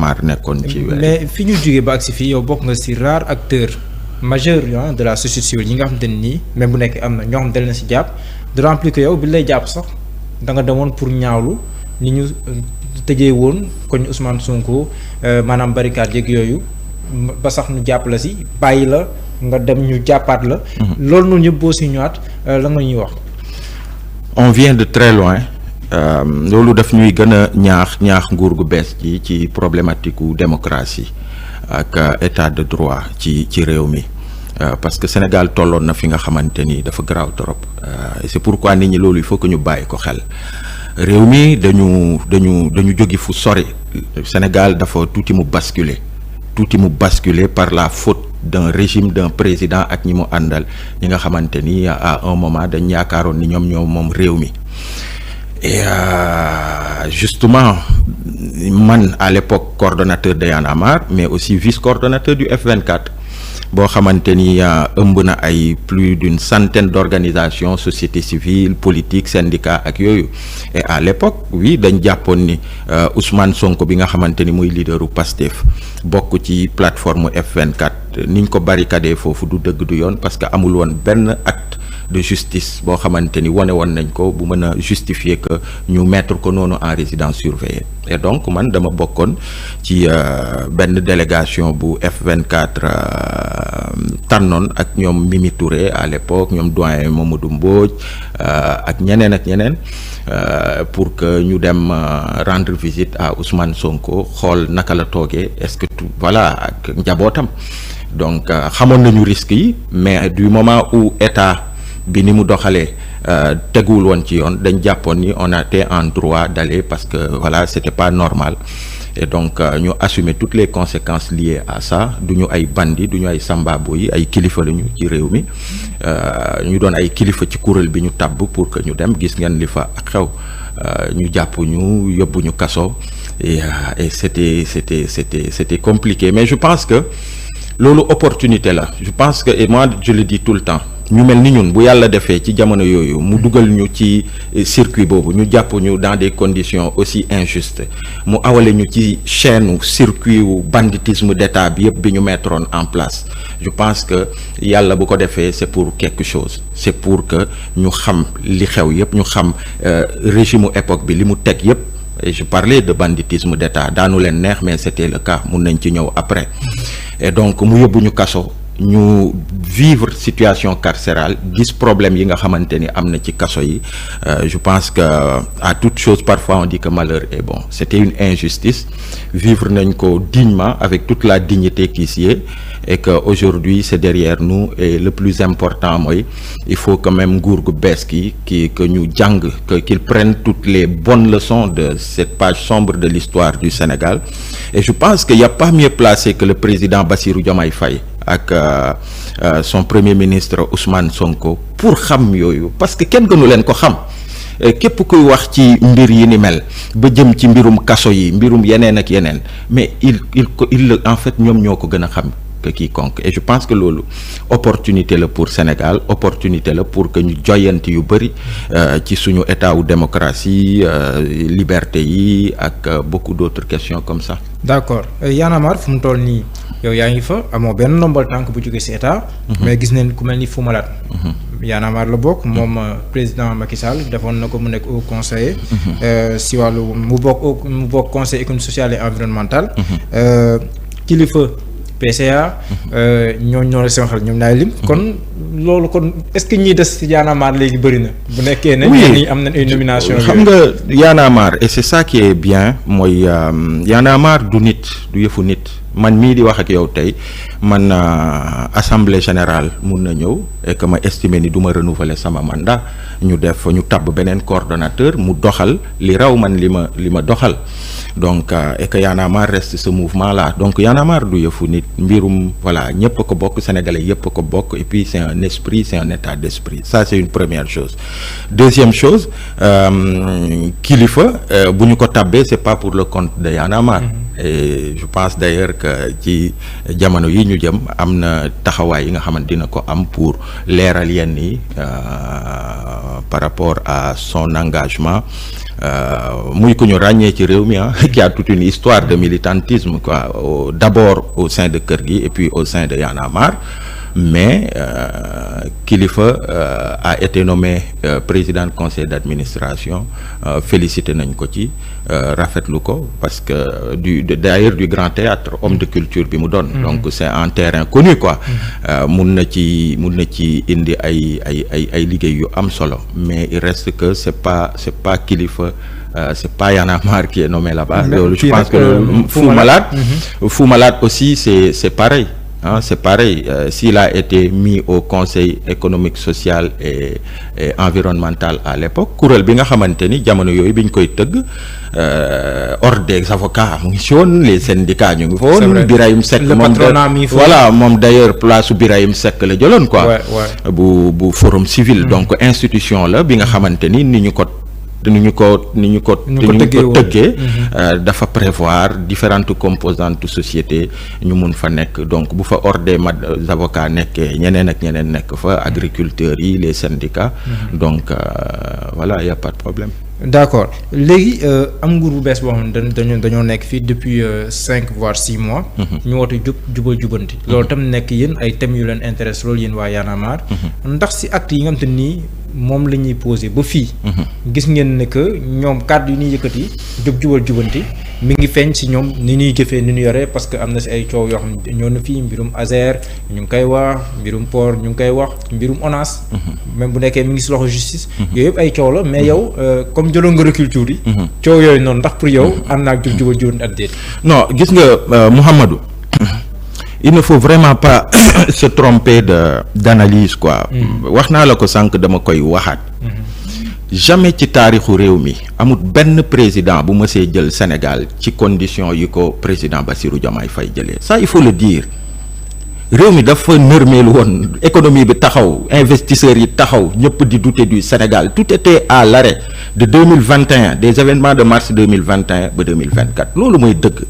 Amar nekkoon ci. mais fi ñu jógee ba agsi fii yow bokk nga ci rare acteur majeur de la société civile ñi nga xamante ne nii même bu nekk am na ñoo xam ne na ci jàpp de remplir que yow bi lay jàpp sax da nga demoon pour ñaawlu ni ñu tëjee woon koñ Ousmane Sonko maanaam barricade yeeg yooyu ba sax ñu jàpp la ci bàyyi la nga dem ñu jàppaat la. loolu noonu yëpp boo ci ñëwaat la nga ñuy wax. on vient de très loin. loolu daf ñuy gën a ñaax nguur gu bees ci problématique gu démocratie ak état de droit ci réew mi parce que Sénégal tolloon na fi nga xamante ni dafa garaaw trop et c'est pourquoi nit ñi loolu il faut que ñu bàyyi ko xel réew mi dañu jóge fu sori Sénégal dafa tuuti mu basculer par la faute d'un régime d'un président ak ñi mu àndal ñi nga xamante ni à un moment dañ yaakaaroon ni ñoom moom réew mi. Et justement man à l'époque coordonnateur de Y'en a marre mais aussi vice-coordonnateur du F24 boo xamante ni ëmb na ay plus d'une centaine d'organisations société civile politique syndicats ak yooyu et à l'époque oui dañ jàppoon ni Ousmane Sonko bi nga xamante ni muy leaderu Pastef bokk ci plateforme F24 niñ ko barricadé foofu du dëgg du yoon parce que amul woon benn acte de justice boo xamante ni wane woon nañ ko bu mën a justifier que ñu mettre ko noonu en résidence surveillée et donc man dama bokkoon ci benn délégation bu F24 tànnoon ak ñoom Mimi Touré à l'époque ñoom doyen Mamadou Mbodj ak ñeneen pour que ñu dem rendre visite à Ousmane Sonko xool naka la toogee est-ce que tout voilà ak njabootam donc xamoon nañu risques yi mais du moment où état bi ni mu doxalee teguwul woon ci yoon dañ jàppoon ni on était en droit d'aller parce que voilà c'était pas normal et donc ñu assumer toutes les conséquences liées à ça du ñu ay bandi du ñu ay sambabo yi ay kilifa lañu ci réew mi ñu doon ay kilifa ci kuréel bi ñu tabb pour que ñu dem gis ngeen li fa xew ñu jàpp ñu yóbbu ñu kaso et c'était compliqué mais je pense que loolu opportunité la je pense que et moi je le dis tout le temps ñu mel ni ñun bu yàlla defee ci jamono yooyu mu dugal ñu ci circuit boobu ñu jàpp ñu dans des conditions aussi injustes mu awale ñu ci chaîne circuit wu banditisme d'état bi yëpp bi ñu mettroon en place je pense que yàlla bu ko defee c'est pour quelque chose c'est pour que ñu xam li xew yëpp ñu xam régime u époque bi li mu teg yëpp et je parlais de banditisme d'état daanu leen neex mais c'était le cas mun nañ ci ñëw après et donc mu yóbbu ñu kaso ñu vivre situation carcérale gis problème yi nga xamante ni am na ci kaso yi je pense que à toute chose parfois on dit que malheur est bon c'était une injustice vivre nañ ko dignement avec toute la dignité qui s'y est et que aujourd'hui c'est derrière nous et le plus important mooy il faut quand même nguur gu bees que ñu jàng qu'ils prennent toutes les bonnes leçons de cette page sombre de l'histoire du Sénégal et je pense qu'il y a pas mieux placé que le président Bassirou Diomaye Faye ak son premier ministre Ousmane Sonko pour xam yooyu parce que kenn gënu leen ko xam képp kuy wax ci mbir yi ni mel ba jëm ci mbirum kaso yi mbirum yeneen ak yeneen mais il en fait ñoom ñoo ko gën a xam que quiconque et je pense que loolu opportunité la pour Sénégal opportunité la pour que ñu joyanti yu bëri ci suñu état wu démocratie liberté yi ak beaucoup d'autres questions comme ça. D'accord Y'en a marre fu mu toll nii yow yaa ngi fa amoo benn ndombal tànk bu jógee ci état. mais gis nañ ku mel ni Fou Malade. Y'en a marre la bokk moom président Macky Sall defoon na ko mu nekk au conseiller. si wàllu mu bokk conseil économique social et environnemental. kilifa PCA. ñoo la seen xel ñoom naay lim. kon loolu kon est-ce que ñiy des ci Y'en a marre léegi bëri na. bu nekkee ne. oui am nañ ay nomination xam nga Y'en a marre et c'est ça qui est bien mooy Y'en a marre du nit du yëfu nit. man mii di wax ak yow tey man assemblée générale mun na ñëw et que ma estimer ni du ma renouveler sama mandat ñu tabb beneen coordonnateur mu doxal li raw man li ma doxal donc et que Y'en a marre reste ce mouvement là donc Y'en a marre du yëfu nit mbirum voilà ñëpp a ko bokk sénégalais yëpp a ko bokk et puis c'est un esprit c'est un état d'esprit ça c'est une première chose deuxième chose kilifa bu ñu ko tabbee c'est pas pour le compte de Y'en a marre et je pense d'ailleurs que ci jamono yi ñu jëm am na taxawaay yi nga xamante dina ko am pour leeral yenn yi par rapport à son engagement muy ku ñu ràññee ci réew mi qui a toute une histoire de militantisme quoi, d'abord au sein de Kër gi et puis au sein de Y'en a marre. Mais Kilifeu a été nommé président du conseil d'administration, félicité nañ ko ci, rafetlu ko parce que d'ailleurs du grand théâtre, homme de culture bi mu doon. Donc c'est un terrain connu quoi. mun na ci indi ay liggéey yu am solo, mais il reste que c'est pas Kilifeu. C'est pas Y'en a marre qui est nommé là-bas. Je pense que Fou Malade aussi c'est pareil. C'est pareil, s'il a été mis au conseil économique, social et environnemental à l'époque, kuréel bi nga xamante ni jamono yooyu bi ñu koy tëgg ordre des avocats mu ngi si woon, les syndicats ñu ngi fa woon. Birahim Seck moom d'ailleurs place Birahim Seck la jëloon quoi. bu forum civil. Donc institution la bi nga xamante ni ni ñu ko tëggee dafa prévoir différentes composantes société ñu mun fa nekk. Donc bu fa ordre des avocats nekkee ñeneen ak ñeneen nekk fa, agriculteurs yi, les syndicats. Donc voilà, y a pas de problème. D'accord léegi am nguur bu bees boo xam ne dañoo nekk fii depuis 5 voire 6 mois. ñu woote jubal jubanti. loolu tam nekk yéen ay thèmes yu leen intéresse loolu yéen waa Y'en a marre. ndax si acte yi nga xam te nii moom la ñuy posé ba fii. gis ngeen ne que ñoom kàddu yi ñuy yëkkati jubal jubanti mi ngi feeñ si ñoom ni ñuy jëfee ni ñu yoree, parce que am na si ay coow yoo xam ne ñoo na fii mbirum Azer ñu ngi koy wax, mbirum port ñu ngi koy wax, mbirum ONAS. même bu nekkee mi ngi si loxo justice. yooyu yëpp ay coow la, mais yow comme jëloon nga recul tuuti. coow yooyu noonu ndax pour yow ànd naa ak jubal jubanti ak déet. Non gis nga Mouhamadou. Il ne faut vraiment pas se tromper d'analyse quoi. wax naa la ko sànq dama koy waxaat. jamais ci taarixu réew mi amul benn président bu mësee jël Sénégal ci condition yi ko président Bassirou Diomaye Faye jëlee, ça il faut le dire. réew mi dafa nërmeelu woon, économie bi taxaw, investisseurs yi taxaw, ñëpp di douter du Sénégal, tout était à l'arrêt de 2021, des événements de mars 2021 ba 2024. loolu mooy dëgg.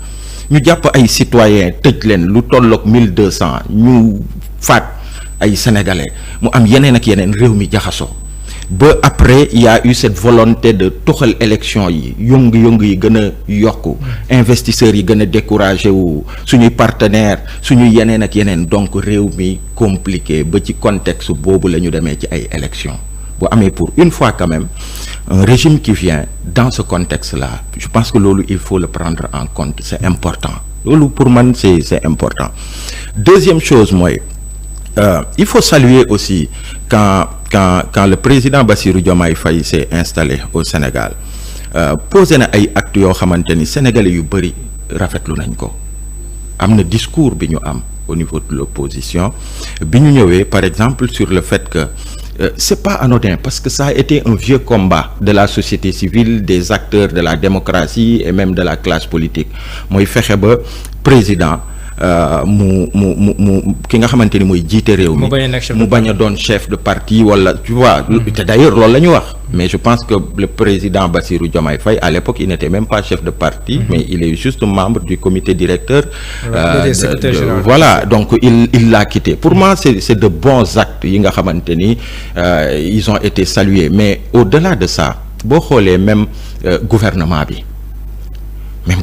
ñu jàpp ay citoyens tëj leen lu tolloog 1200 ñu faat ay sénégalais mu am yeneen ak yeneen, réew mi jaxasoo ba après il y a eu cette volonté de toxal élection yi, yëngu-yëngu yi gën a yokku, investisseurs yi gën a découragé wu, suñuy partenaires suñuy yeneen ak yeneen. Donc réew mi compliqué ba ci contexte boobu la ñu demee ci ay élections. bu amee pour une fois quand même un régime qui vient dans ce contexte-là, je pense que loolu il faut le prendre en compte, c'est important. loolu pour man c'est important. Deuxième chose mooy il faut saluer aussi quand le président Bassirou Diomaye Faye s'est installé au Sénégal, posé na ay actes yoo xamante ni sénégalais yu bëri rafetlu nañ ko. am na discours bi ñu am au niveau de l'opposition bi ñu ñëwee par exemple sur le fait que c'est pas anodin, parce que ça a été un vieux combat de la société civile, des acteurs de la démocratie et même de la classe politique. mooy fexe ba président mu ki nga xamante ni mooy jiite réew mi mu bañ a doon chef de parti wala tu vois. te d'ailleurs loolu la ñu wax. mais je pense que le président Bassirou Diomaye Faye à l'époque il n'était même pas chef de parti. mais il est juste membre du comité directeur. Voilà, donc il l'a quitté. Pour moi c'est de bons actes yi nga xamante ni ils ont été salués. Mais au-delà de ça boo xoolee même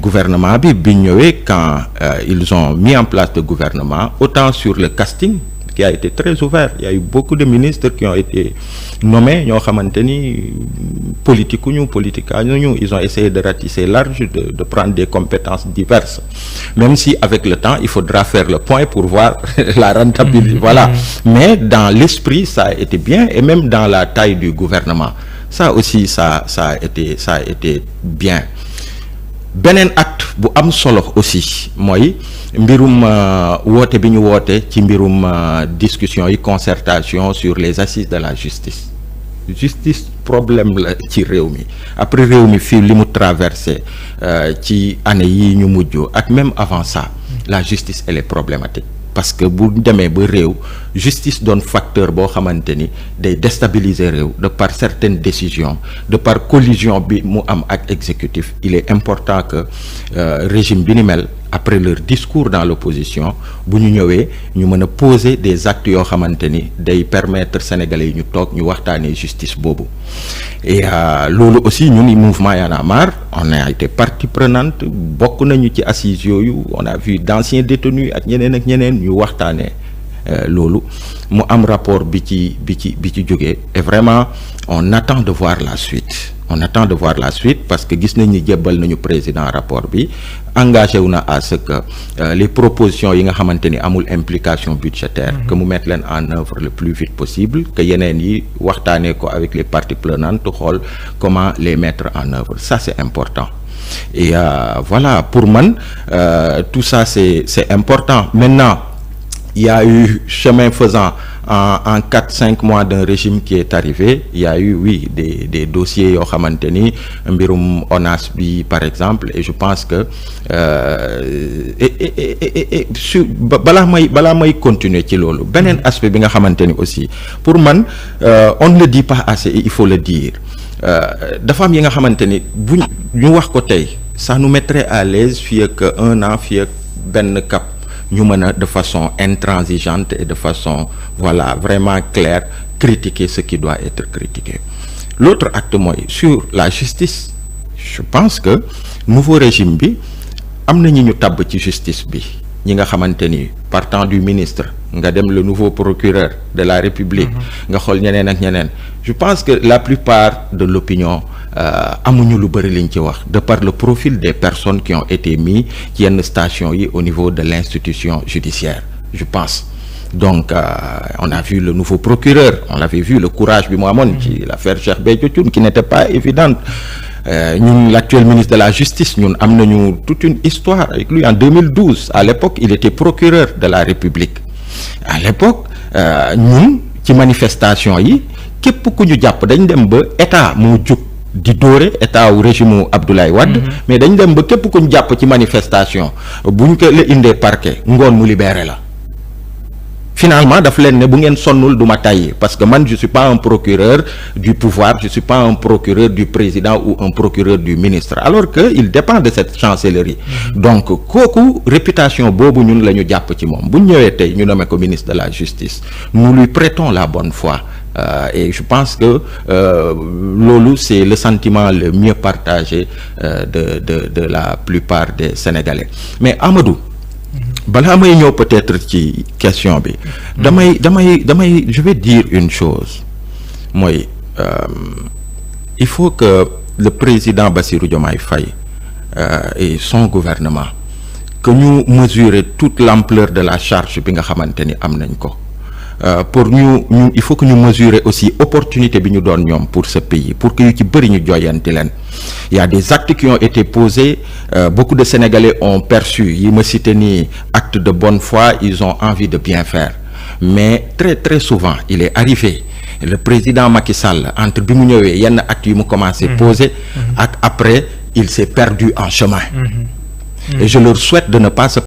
gouvernement bi bi ñëwee quand ils ont mis en place le gouvernement, autant sur le casting qui a été très ouvert, il y a eu beaucoup de ministres qui ont été nommés ñoo xamante ni politique ñu ils ont essayé de ratisser large, de prendre des compétences diverses, même si avec le temps il faudra faire le point pour voir la rentabilité. Voilà, mais dans l'esprit ça a été bien, et même dans la taille du gouvernement ça aussi ça a été bien. beneen acte bu am solo aussi mooy mbirum woote bi ñu woote ci mbirum discussion yi, concertation sur les assises de la justice. Problème la ci réew mi, après réew mi fii li mu traversé ci année yi ñu mujj ak même avant ça, la justice elle est problématique. parce que bu demee ba réew justice doon facteur boo xamante ni day déstabiliser réew de par certaines décisions, de par collision bi mu am ak exécutif. Il est important que régime bi ni mel après leur discours dans l'opposition bu ñu ñëwee ñu mën a poser des actes yoo xamante ni day permettre sénégalais yi ñu toog ñu waxtaanee justice boobu et loolu aussi ñun mouvement Y en a marre on a été partie prenante bokk nañu ci assises yooyu on a vu d'anciens détenus ak ñeneen ñu waxtaanee loolu mu am rapport bi ci jógee et vraiment on attend de voir la suite parce que gis nañ ni jébbal nañu président rapport bi engagé wu na à ce que les propositions yi nga xamante ni amul implication budgétaire que mu mettre leen en œuvre le plus vite possible que yeneen yi waxtaanee ko avec les parties prenantes xool comment les mettre en œuvre, ça c'est important. Et voilà, pour man tout ça c'est important. Maintenant il y a eu, chemin faisant, en 4-5 mois d'un régime qui est arrivé, il y a eu, oui, des dossiers yoo xamante ni mbirum ONAS bi par exemple, et je pense que balaa may continuer ci loolu beneen aspect bi nga xamante ni aussi pour man on ne le dit pas assez et il faut le dire, dafa am yi nga xamante ni bu ñu wax ko tey ça nous mettrait à l'aise fii ak 1 an fii ak benn cap ñu mën a de façon intransigeante et de façon voilà vraiment claire critiquer ce qui doit être critiqué. L'autre acte mooy sur la justice, je pense que nouveau régime bi am na ñu tabb ci justice bi ñi nga xamante ni partant du ministre nga dem le nouveau procureur de la République nga xool ñeneen ak ñeneen, je pense que la plupart de l'opinion amuñu lu bëri liñ ci wax de par le profil des personnes qui ont été mis ci yenn station yi au niveau de l'institution judiciaire, je pense. Donc on a vu le nouveau procureur, on avait vu le courage bi mu amoon ci l'affaire Cheikh Béthio Thioune qui n'était pas évidente. Ñun l'actuel ministre de la justice ñun am nañu toute une histoire avec lui en 2012. À l'époque il était procureur de la République. À l'époque ñun ci manifestation yi képp ku ñu jàpp dañ dem ba état moo jóg di dóore état wu régime Abdoulaye Wade mais dañ dem ba képp ku ñu jàpp ci manifestation bu ñu ko la indee parquet ngoon mu libéré la. Finalement daf leen ne bu ngeen sonnul du ma tàyyi parce que man je suis pas un procureur du pouvoir, je suis pas un procureur du président ou un procureur du ministre, alors que il dépend de cette chancellerie. Donc kooku réputation boobu ñun la ñu jàpp ci moom bu ñu ñëwee tey ñu nommé ko ministre de la justice, nous lui prêtons la bonne foi. Et je pense que loolu c'est le sentiment le mieux partagé de la plupart des Sénégalais. Mais Amadou, balaa may ñëw peut-être ci question bi damay je vais dire une chose mooy il faut que le président Bassirou Diomaye Faye et son gouvernement que ñu mesurer toute l'ampleur de la charge bi nga xamante ni am nañ ko. Pour ñu il faut que ñu mesurer aussi opportunité bi ñu doon ñoom pour ce pays pour que yu ci bëri ñu joyanti leen. Il y a des actes qui ont été posés, beaucoup de Sénégalais ont perçu yi ma cité nii acte de bonne foi, ils ont envie de bien faire, mais très très souvent il est arrivé le président Macky Sall entre bi mu ñëwee yenn actes yu mu commencé poser ak après il s'est perdu en chemin et je leur souhaite de ne pas se